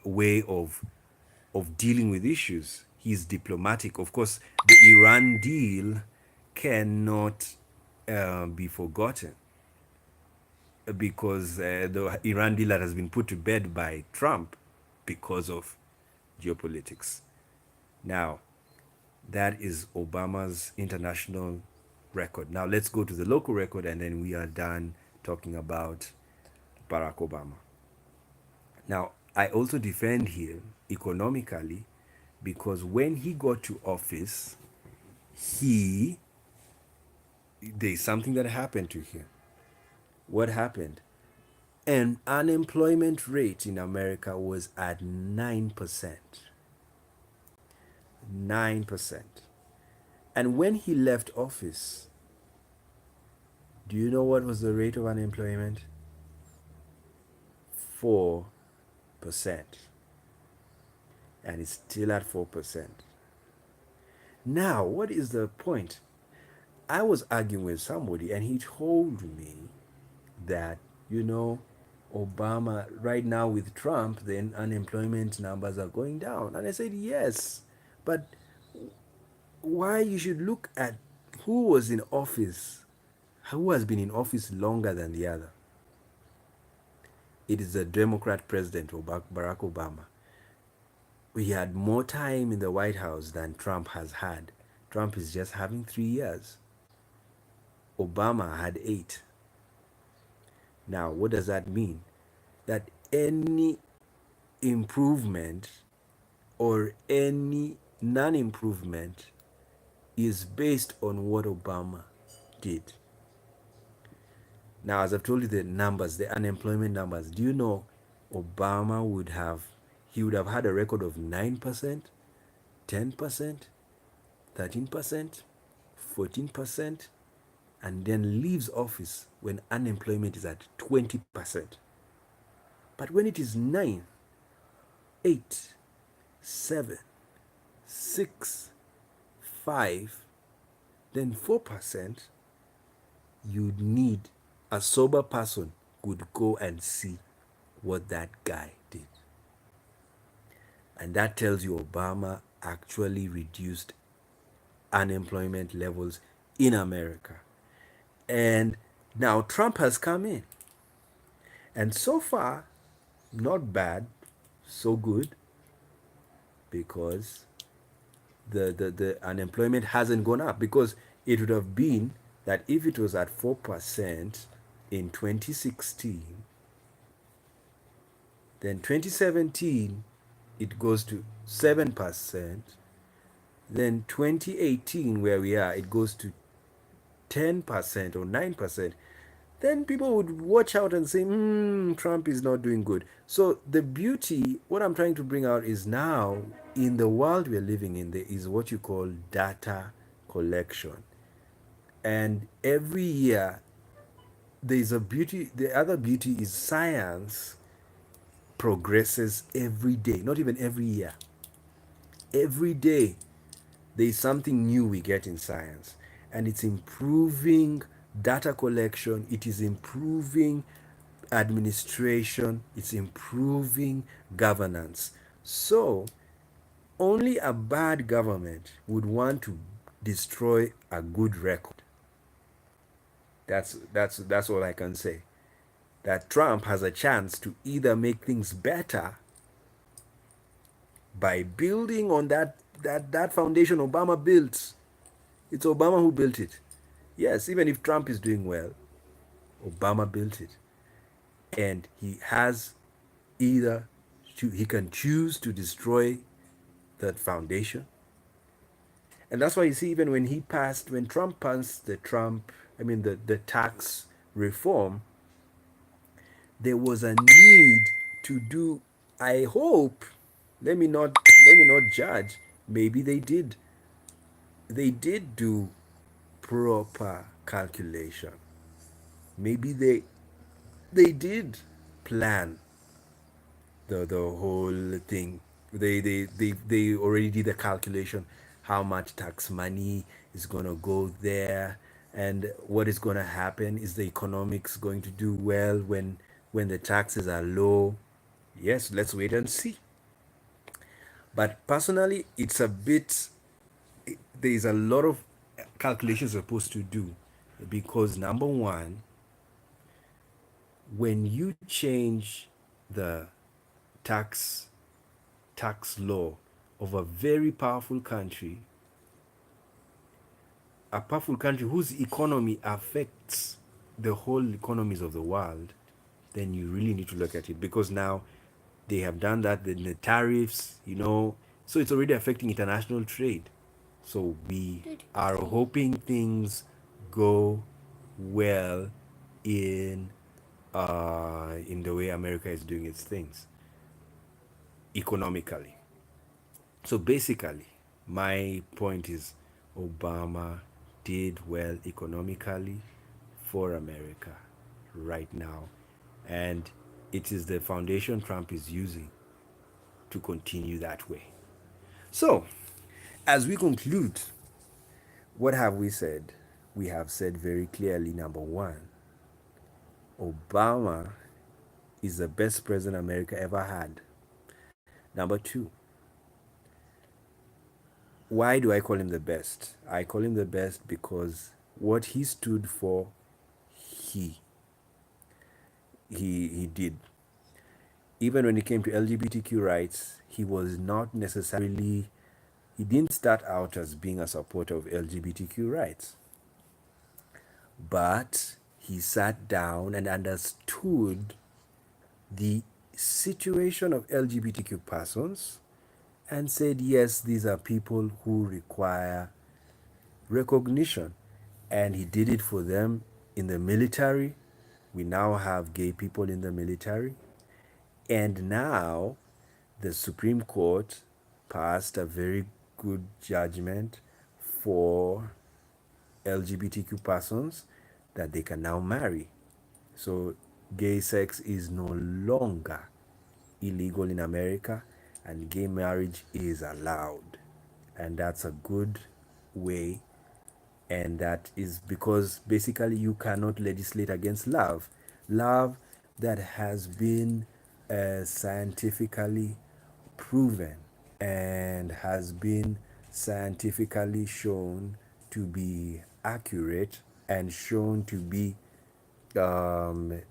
way of dealing with issues. He's diplomatic. Of course, the Iran deal cannot be forgotten because the Iran deal that has been put to bed by Trump because of geopolitics. Now, that is Obama's international record. Now, let's go to the local record and then we are done talking about Barack Obama. Now, I also defend him economically because when he got to office, he there's something that happened to him. What happened? An unemployment rate in America was at 9%. 9%. And when he left office, do you know what was the rate of unemployment? 4%. And it's still at 4%. Now, what is the point? I was arguing with somebody and he told me that, Obama, right now with Trump, the unemployment numbers are going down. And I said, yes, but why you should look at who was in office, who has been in office longer than the other. It is the Democrat president, Barack Obama. He had more time in the White House than Trump has had. Trump is just having 3 years. Obama had 8. Now, what does that mean? That any improvement or any non-improvement is based on what Obama did. Now, as I've told you the numbers, the unemployment numbers, do you know Obama would have had a record of 9%, 10%, 13%, 14%, and then leaves office when unemployment is at 20%. But when it is 9, 8, 7, 6, 5, then 4%, you need a sober person could go and see what that guy did. And that tells you Obama actually reduced unemployment levels in America. And now Trump has come in. And so far, not bad, so good, because the unemployment hasn't gone up. Because it would have been that if it was at 4% in 2016, then 2017 it goes to 7%. Then 2018, where we are, it goes to 10% or 9%. Then people would watch out and say, Trump is not doing good. So the beauty, what I'm trying to bring out is now, in the world we're living in, there is what you call data collection. And every year, there's a beauty. The other beauty is science progresses every day, not even every year. Every day, there's something new we get in science. And it's improving data collection, it is improving administration, it's improving governance. So, only a bad government would want to destroy a good record. That's all I can say. That Trump has a chance to either make things better by building on that foundation Obama built. It's Obama who built it. Yes, even if Trump is doing well, Obama built it. And he has he can choose to destroy that foundation. And that's why you see, even when Trump passed the tax reform, there was a need to do, I hope, let me not judge, maybe they did they did do proper calculation. Maybe they did plan the whole thing. They already did the calculation how much tax money is gonna go there, and what is gonna happen. Is the economics going to do well when the taxes are low? Yes, let's wait and see. But personally, it's a bit, there's a lot of calculations you're supposed to do, because number one, when you change the tax tax law of a very powerful country, a powerful country whose economy affects the whole economies of the world, then you really need to look at it, because now they have done that, the tariffs, so it's already affecting international trade. So we are hoping things go well in in the way America is doing its things economically. So basically, my point is Obama did well economically for America right now. And it is the foundation Trump is using to continue that way. So, as we conclude, what have we said? We have said very clearly, number one, Obama is the best president America ever had. Number two, why do I call him the best? I call him the best because what he stood for, he he did. Even when it came to LGBTQ rights, he was not necessarily, he didn't start out as being a supporter of LGBTQ rights, but he sat down and understood the situation of LGBTQ persons and said, yes, these are people who require recognition. And he did it for them in the military. We now have gay people in the military. And now the Supreme Court passed a very good judgment for LGBTQ persons that they can now marry. So gay sex is no longer illegal in America, and gay marriage is allowed. And that's a good way. And that is because basically you cannot legislate against love. Love that has been scientifically proven and has been scientifically shown to be accurate and shown to be and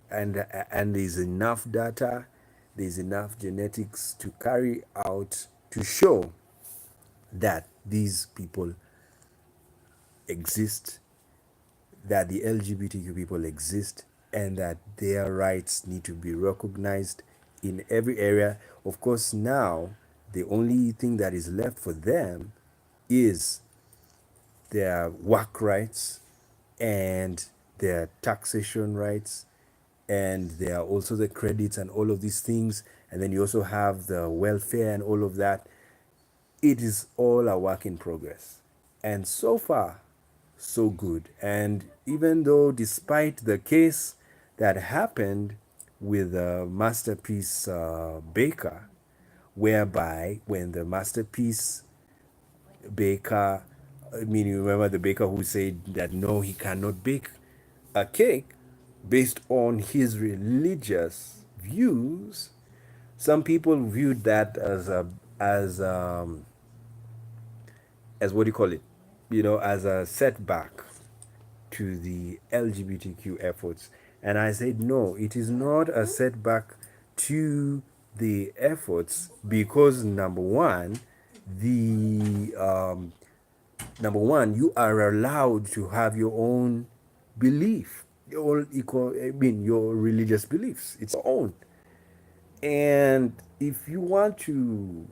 there's enough data, there's enough genetics to carry out to show that these people exist, that the LGBTQ people exist, and that their rights need to be recognized in every area. Of course, now the only thing that is left for them is their work rights and their taxation rights, and there are also the credits and all of these things, and then you also have the welfare and all of that. It is all a work in progress, and so far so good. And even though, despite the case that happened with Masterpiece Baker, whereby when the Masterpiece Baker, I mean, you remember the baker who said that no, he cannot bake a cake based on his religious views. Some people viewed that as what do you call it? As a setback to the LGBTQ efforts. And I said, no, it is not a setback to the efforts, because the number one, you are allowed to have your own belief, your religious beliefs. It's your own. And if you want to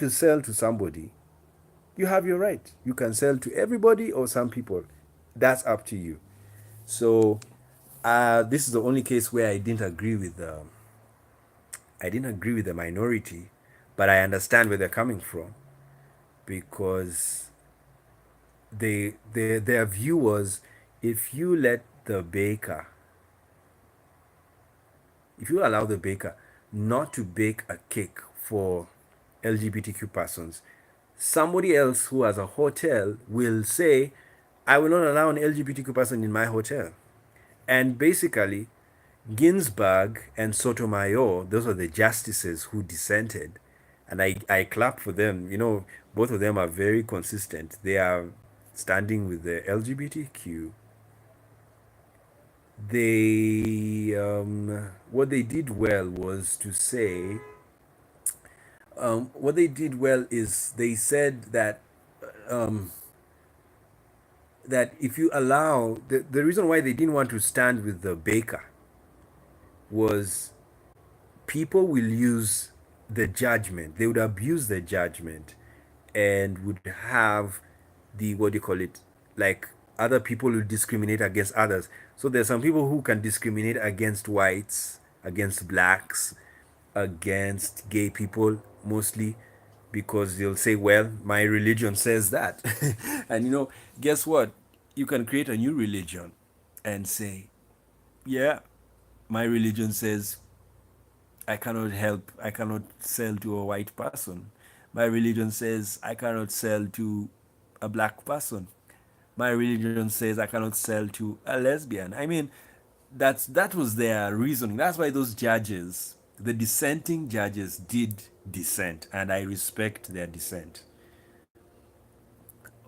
sell to somebody, you have your right. You can sell to everybody or some people. That's up to you. So this is the only case where I didn't agree with the minority, but I understand where they're coming from, because their view was, if you let the baker, if you allow the baker not to bake a cake for LGBTQ persons, somebody else who has a hotel will say, I will not allow an LGBTQ person in my hotel. And basically, Ginsburg and Sotomayor, those are the justices who dissented. And I clap for them. You know, both of them are very consistent. They are standing with the LGBTQ. What they did well was to say, what they did well is they said that that if you allow the reason why they didn't want to stand with the baker was people will use the judgment, they would abuse the judgment and would have the, what do you call it, like other people will discriminate against others. So there's some people who can discriminate against whites, against blacks, against gay people mostly, because they'll say, well, my religion says that. And you know, guess what, you can create a new religion and say, yeah, my religion says I cannot sell to a white person. My religion says I cannot sell to a black person. My religion says I cannot sell to a lesbian. I mean, that was their reasoning. That's why those judges, the dissenting judges, did dissent, and I respect their dissent.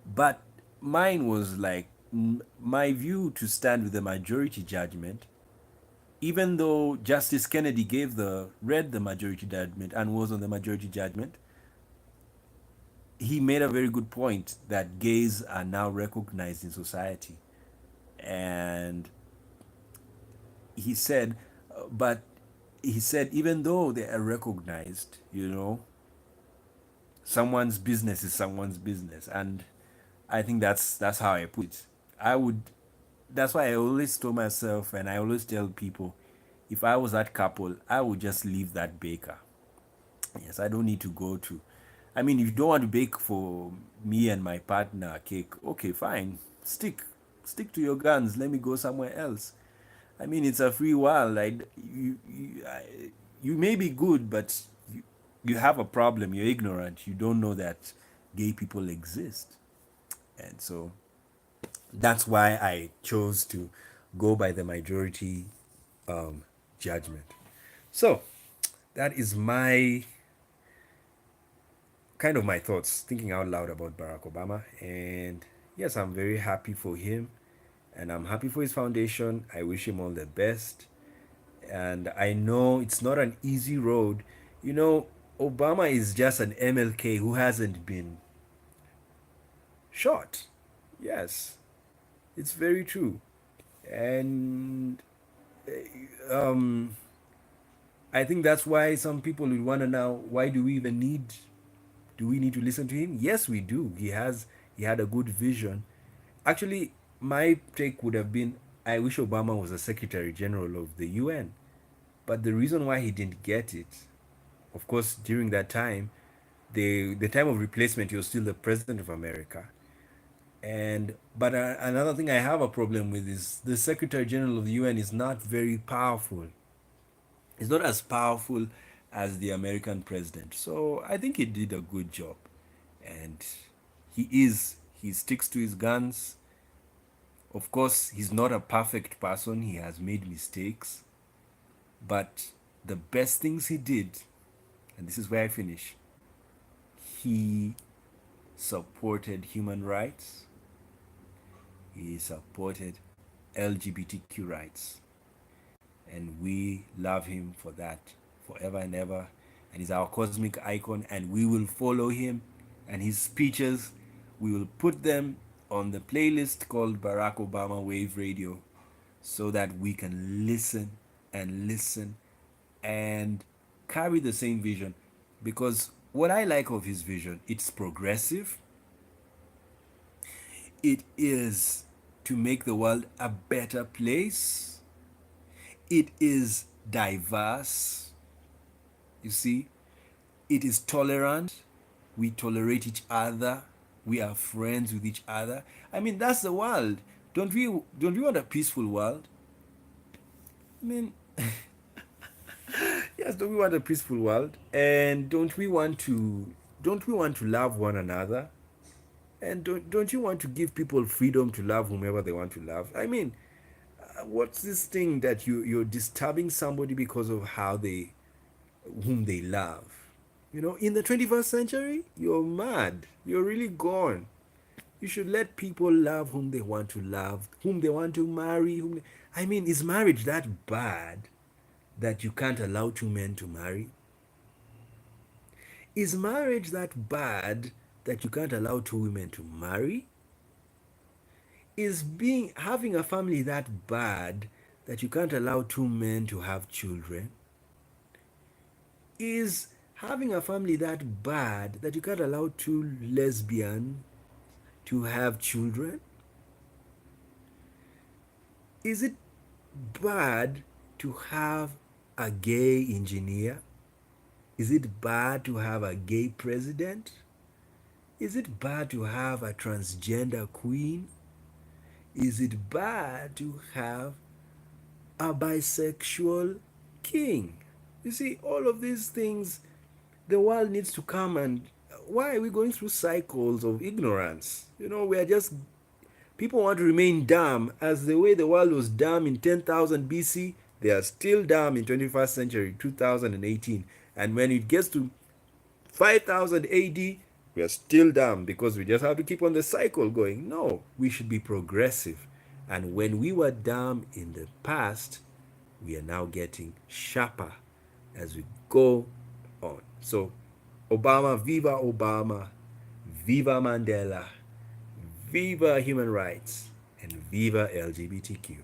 But mine was like, my view to stand with the majority judgment, even though Justice Kennedy read the majority judgment and was on the majority judgment, he made a very good point that gays are now recognized in society. And he said, but he said, even though they are recognized, you know, someone's business is someone's business. And I think that's how I put it. I would, that's why I always told myself, and I always tell people, if I was that couple, I would just leave that baker. Yes, I don't need to go to. I mean, if you don't want to bake for me and my partner a cake, okay, fine. Stick to your guns. Let me go somewhere else. I mean, it's a free world. You may be good, but you have a problem. You're ignorant. You don't know that gay people exist. And so that's why I chose to go by the majority judgment. So that is my kind of my thoughts, thinking out loud about Barack Obama. And yes, I'm very happy for him, and I'm happy for his foundation. I wish him all the best. And I know it's not an easy road. You know, Obama is just an MLK who hasn't been shot. Yes, it's very true. And um, I think that's why some people would want to know, why do we need to listen to him? Yes, we do. He had a good vision. Actually, my take would have been, I wish Obama was a Secretary General of the UN. But the reason why he didn't get it, of course, during that time, the time of replacement, he was still the president of America. And but another thing I have a problem with is the Secretary General of the UN is not very powerful. He's not as powerful as the American president. So I think he did a good job. And he sticks to his guns. Of course, he's not a perfect person. He has made mistakes. But the best things he did, and this is where I finish, he supported human rights. He supported LGBTQ rights. And we love him for that forever and ever. And he's our cosmic icon, and we will follow him and his speeches. We will put them on the playlist called Barack Obama Wave Radio, so that we can listen and listen and carry the same vision. Because what I like of his vision, it's progressive. It is to make the world a better place. It is diverse. You see, it is tolerant. We tolerate each other. We are friends with each other. I mean, that's the world. Don't we want a peaceful world? I mean, yes, don't we want a peaceful world? And don't we want to love one another? And don't you want to give people freedom to love whomever they want to love? I mean, what's this thing that you're disturbing somebody because of whom they love? In the 21st century, you're mad. You're really gone. You should let people love whom they want to love, whom they want to marry. I mean, is marriage that bad that you can't allow two men to marry? Is marriage that bad that you can't allow two women to marry? Is being having a family that bad that you can't allow two men to have children? Is having a family that bad that you can't allow two lesbians to have children? Is it bad to have a gay engineer? Is it bad to have a gay president? Is it bad to have a transgender queen? Is it bad to have a bisexual king? You see, all of these things, the world needs to come and why are we going through cycles of ignorance? We are just people want to remain dumb as the way the world was dumb in 10,000 BC, they are still dumb in 21st century 2018. And when it gets to 5000 AD, we are still dumb because we just have to keep on the cycle going. No, we should be progressive. And when we were dumb in the past, we are now getting sharper as we go on. So, Obama, viva Mandela, viva human rights, and viva LGBTQ.